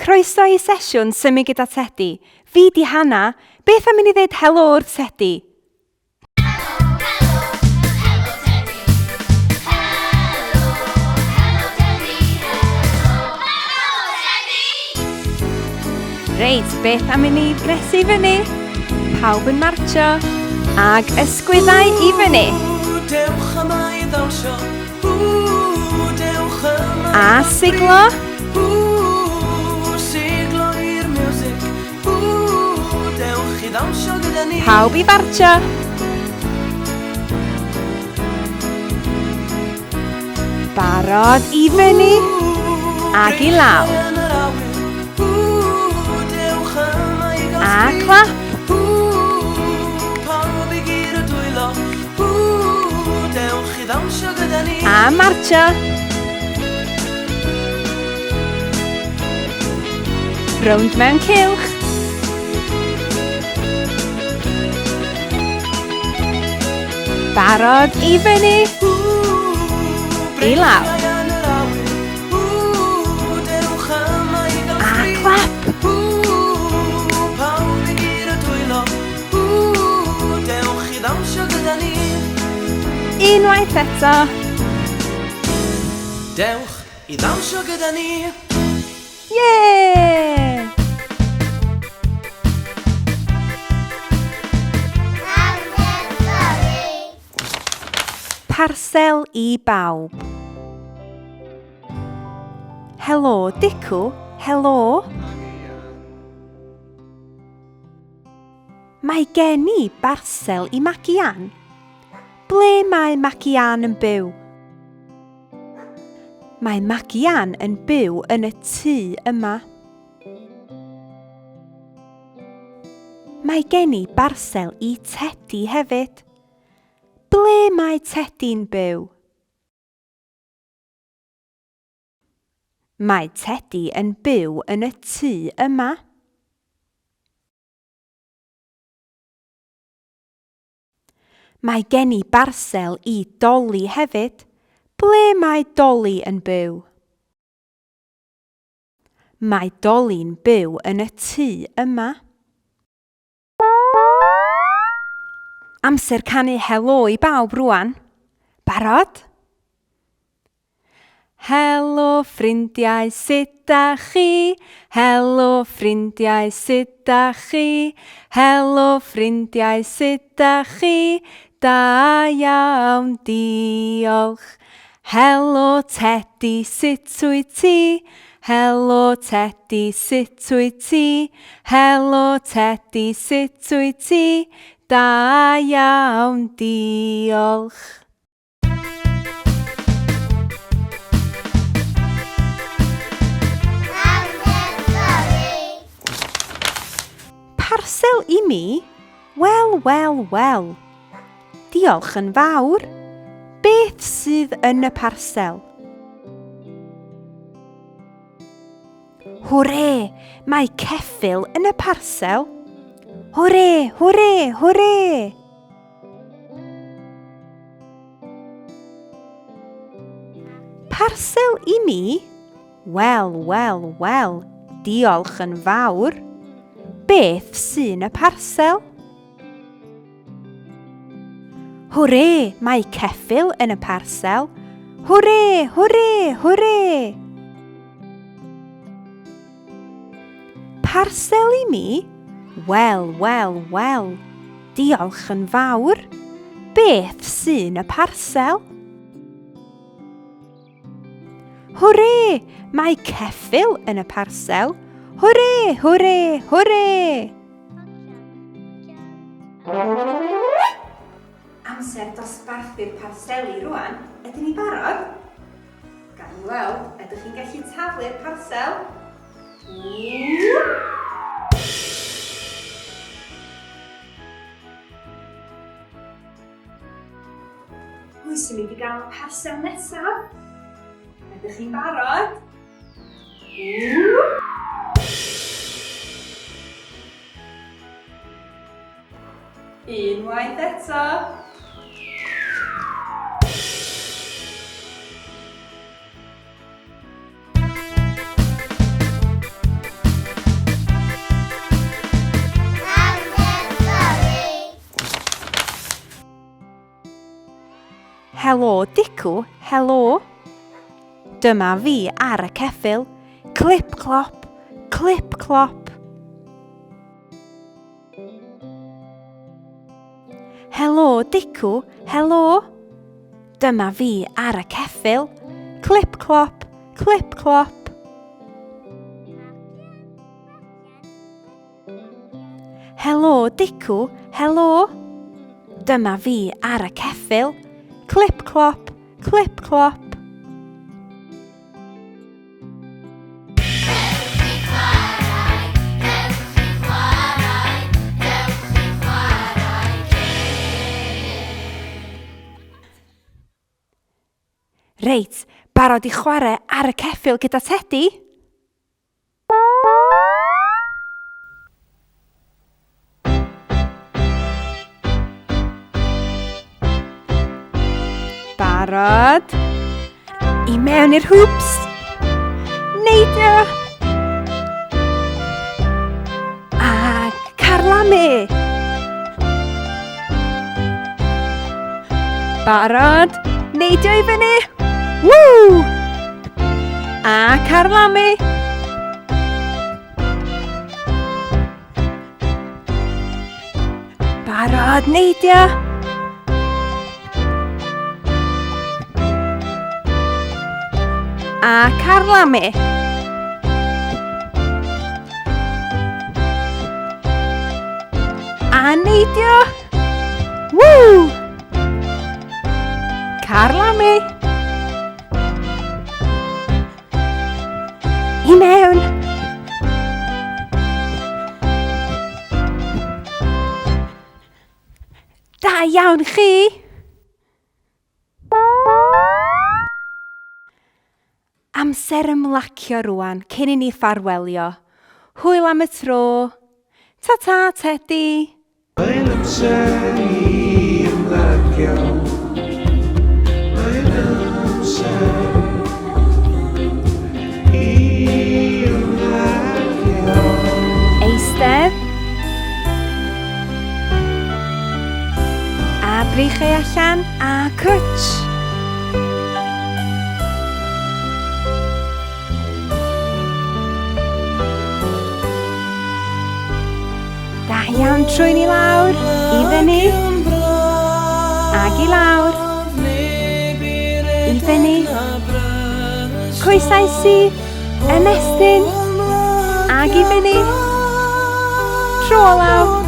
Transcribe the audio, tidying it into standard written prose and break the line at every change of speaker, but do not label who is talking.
Croeso i sesiwn Symud gyda Tedi. Fi di Hanna. Beth am i ni ddweud helo wrth Tedi? Reit, beth am i ni gresu fyny? Pawb yn martsio ag ysgwyddau i fyny.
Dewch yma i ddawnsio. Dewch yma
A siglo.
Siglo i'r music. Dewch i ddawnsio gyda ni.
Pawb i fartsio. Barod i fyny ag i lawr. A clap.
Pawb i gyd y dwylo. Dewch i ddawnsio gyda ni.
A martsio. Rownd mewn cylch. Barod i fyny i lawr. A clap.
Pawb i gyd y dwylo. Dewch i ddawnsio gyda ni.
Unwaith eto.
Dewch i ddawnsio gyda ni.
Ie! Parsel i bawb. Helo, Dicw. Helo. Mae gen i barsel i Magian. Ble mae Magian yn byw? Mae Magian yn byw yn y tŷ yma. Mae gen i barsel i Tedi hefyd. Ble mae Tedi'n byw? Mae Tedi yn byw yn y tŷ yma. Mae gen i barsel i Doli hefyd. Ble mae Doli yn byw? Mae Doli'n byw yn y tŷ yma. Amser canu helo i bawb rwan. Barod? Helo ffrindiau, sut dach chi? Helo ffrindiau, sut dach chi? Helo ffrindiau, sut dach chi? Da iawn, diolch. Helo Tedi, sut wyt ti? Helo Tedi, sut wyt ti? Helo Tedi, sut wyt ti? Da iawn, diolch. Parsel i mi? Wel, wel, wel. Diolch yn fawr. Beth sydd yn y parsel? Hwre, mae ceffyl yn y parsel. Hwre, hwre, hwre. Parsel i mi? Wel, wel, wel. Diolch yn fawr. Beth sy'n y parsel? Hwre, mae ceffyl yn y parsel. Hwre, hwre, hwre. Parsel i mi? Wel, wel, wel. Diolch yn fawr. Beth sy'n y parsel? Hwre, mae ceffyl yn y parsel. Hwre, hwre, hwre. Amser dosbarthu'r parseli rwan. Ydyn ni barod? Gael ni weld, ydych chi'n gallu taflu'r parsel? Pwy sy'n mynd i gael parsel nesaf? Ydych chi'n barod? Unwaith eto. Helo, dicw, helo. Dyma fi ar y ceffyl. Clip clop, clip clop. Helo, dicw, helo. Dyma fi ar y ceffyl. Clip clop, clip clop. Helo, dicw, helo. Dyma fi ar y ceffyl. Clip clop, clip clop. Reit, barod i chwarae ar y ceffyl gyda Tedi? Barod? I mewn i'r hwps? Neidio! A carlamu! Barod? Neidio i fyny? Woo! A carlamu! Barod, neidio! A carlamu! A neidio! Woo! Carlamu! I mewn! Da iawn chi! Amser ymlacio rwan cyn I ni ffarwelio. Hwyl am y tro. Ta-ta, Tedi!
Mae'n amser I ymlacio. Mae'n amser I ymlacio.
Eistedd. A brichau allan a cwtsh. Da iawn trwy'n I lawr, I fyny, ag I lawr, I fyny, coesaisu, ymestyn, ag I fyny, tro lawr.